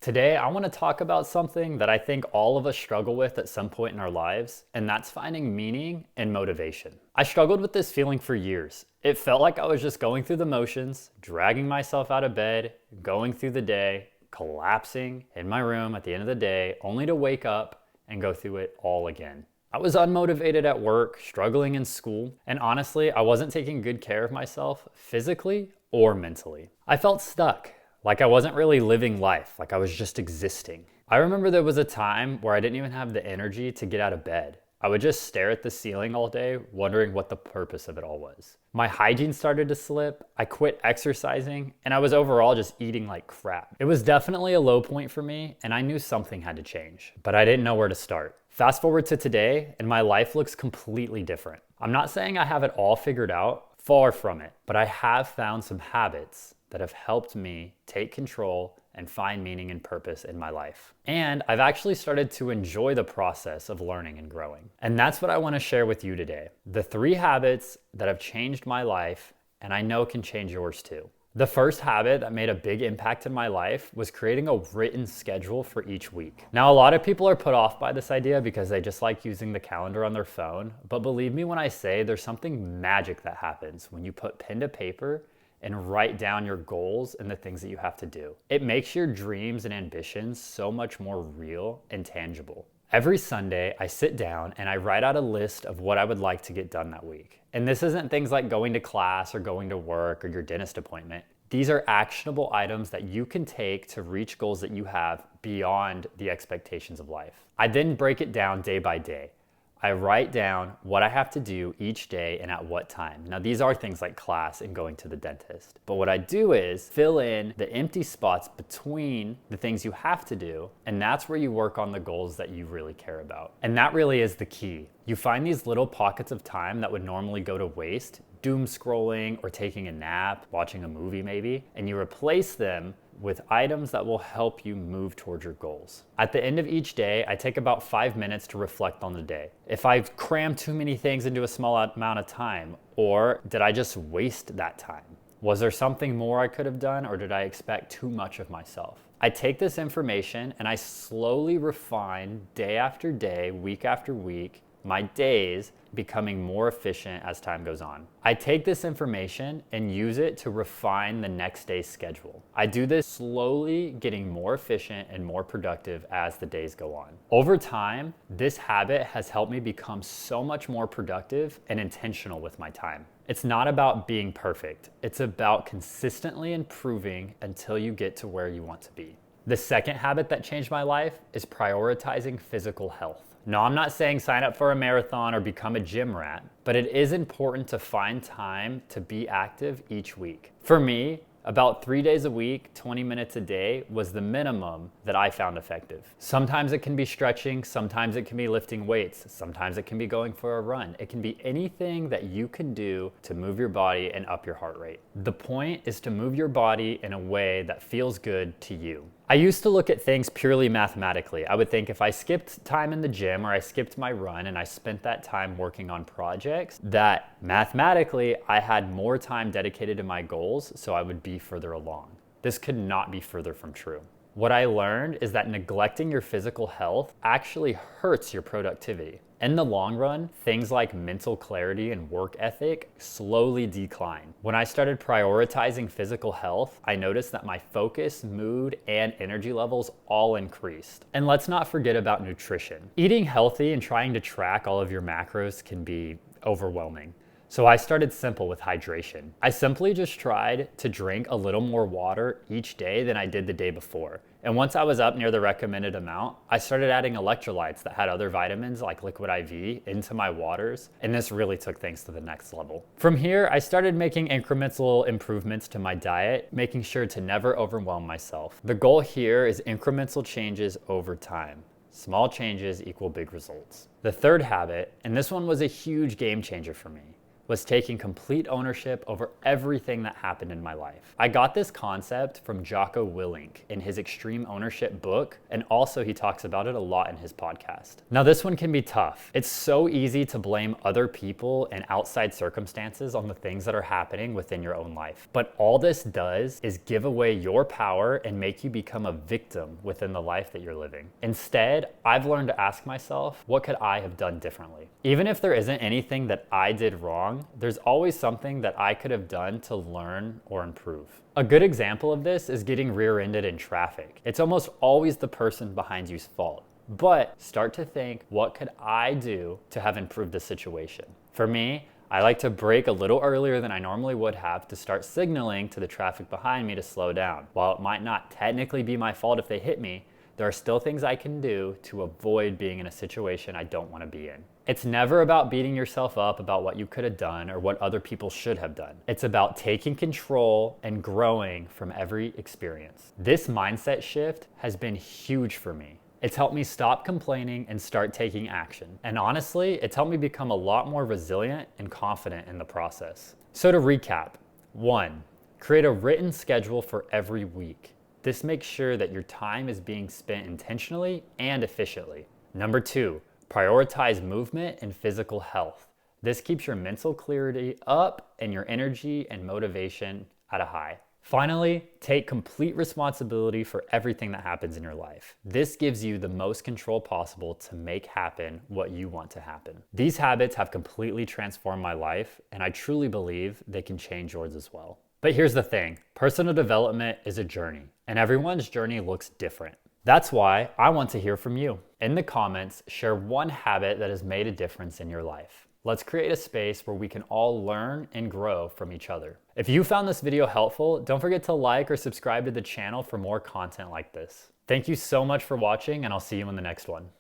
Today, I want to talk about something that I think all of us struggle with at some point in our lives, and that's finding meaning and motivation. I struggled with this feeling for years. It felt like I was just going through the motions, dragging myself out of bed, going through the day, collapsing in my room at the end of the day, only to wake up and go through it all again. I was unmotivated at work, struggling in school, and honestly, I wasn't taking good care of myself physically or mentally. I felt stuck. Like I wasn't really living life, like I was just existing. I remember there was a time where I didn't even have the energy to get out of bed. I would just stare at the ceiling all day, wondering what the purpose of it all was. My hygiene started to slip, I quit exercising, and I was overall just eating like crap. It was definitely a low point for me, and I knew something had to change, but I didn't know where to start. Fast forward to today, and my life looks completely different. I'm not saying I have it all figured out, far from it, but I have found some habits that have helped me take control and find meaning and purpose in my life. And I've actually started to enjoy the process of learning and growing. And that's what I want to share with you today. The 3 habits that have changed my life and I know can change yours too. The first habit that made a big impact in my life was creating a written schedule for each week. Now, a lot of people are put off by this idea because they just like using the calendar on their phone. But believe me when I say there's something magic that happens when you put pen to paper and write down your goals and the things that you have to do. It makes your dreams and ambitions so much more real and tangible. Every Sunday, I sit down and I write out a list of what I would like to get done that week. And this isn't things like going to class or going to work or your dentist appointment. These are actionable items that you can take to reach goals that you have beyond the expectations of life. I then break it down day by day. I write down what I have to do each day and at what time. Now, these are things like class and going to the dentist. But what I do is fill in the empty spots between the things you have to do, and that's where you work on the goals that you really care about. And that really is the key. You find these little pockets of time that would normally go to waste, doom scrolling or taking a nap, watching a movie maybe, and you replace them with items that will help you move towards your goals. At the end of each day, I take about 5 minutes to reflect on the day. If I've crammed too many things into a small amount of time, or did I just waste that time? Was there something more I could have done, or did I expect too much of myself? I take this information and I slowly refine day after day, week after week, my days becoming more efficient as time goes on. I take this information and use it to refine the next day's schedule. I do this slowly getting more efficient and more productive as the days go on. Over time, this habit has helped me become so much more productive and intentional with my time. It's not about being perfect. It's about consistently improving until you get to where you want to be. The second habit that changed my life is prioritizing physical health. No, I'm not saying sign up for a marathon or become a gym rat, but it is important to find time to be active each week. For me, about 3 days a week, 20 minutes a day was the minimum that I found effective. Sometimes it can be stretching, sometimes it can be lifting weights, sometimes it can be going for a run. It can be anything that you can do to move your body and up your heart rate. The point is to move your body in a way that feels good to you. I used to look at things purely mathematically. I would think if I skipped time in the gym or I skipped my run and I spent that time working on projects, that mathematically I had more time dedicated to my goals, so I would be further along. This could not be further from true. What I learned is that neglecting your physical health actually hurts your productivity. In the long run, things like mental clarity and work ethic slowly decline. When I started prioritizing physical health, I noticed that my focus, mood, and energy levels all increased. And let's not forget about nutrition. Eating healthy and trying to track all of your macros can be overwhelming. So I started simple with hydration. I simply just tried to drink a little more water each day than I did the day before. And once I was up near the recommended amount, I started adding electrolytes that had other vitamins like Liquid IV into my waters, and this really took things to the next level. From here, I started making incremental improvements to my diet, making sure to never overwhelm myself. The goal here is incremental changes over time. Small changes equal big results. The third habit, and this one was a huge game changer for me, was taking complete ownership over everything that happened in my life. I got this concept from Jocko Willink in his Extreme Ownership book, and also he talks about it a lot in his podcast. Now this one can be tough. It's so easy to blame other people and outside circumstances on the things that are happening within your own life. But all this does is give away your power and make you become a victim within the life that you're living. Instead, I've learned to ask myself, what could I have done differently? Even if there isn't anything that I did wrong, there's always something that I could have done to learn or improve. A good example of this is getting rear-ended in traffic. It's almost always the person behind you's fault. But start to think, what could I do to have improved the situation? For me, I like to brake a little earlier than I normally would have to start signaling to the traffic behind me to slow down. While it might not technically be my fault if they hit me, there are still things I can do to avoid being in a situation I don't want to be in. It's never about beating yourself up about what you could have done or what other people should have done. It's about taking control and growing from every experience. This mindset shift has been huge for me. It's helped me stop complaining and start taking action. And honestly, it's helped me become a lot more resilient and confident in the process. So to recap, 1, create a written schedule for every week. This makes sure that your time is being spent intentionally and efficiently. Number 2, prioritize movement and physical health. This keeps your mental clarity up and your energy and motivation at a high. Finally, take complete responsibility for everything that happens in your life. This gives you the most control possible to make happen what you want to happen. These habits have completely transformed my life, and I truly believe they can change yours as well. But here's the thing, personal development is a journey, and everyone's journey looks different. That's why I want to hear from you. In the comments, share one habit that has made a difference in your life. Let's create a space where we can all learn and grow from each other. If you found this video helpful, don't forget to like or subscribe to the channel for more content like this. Thank you so much for watching, and I'll see you in the next one.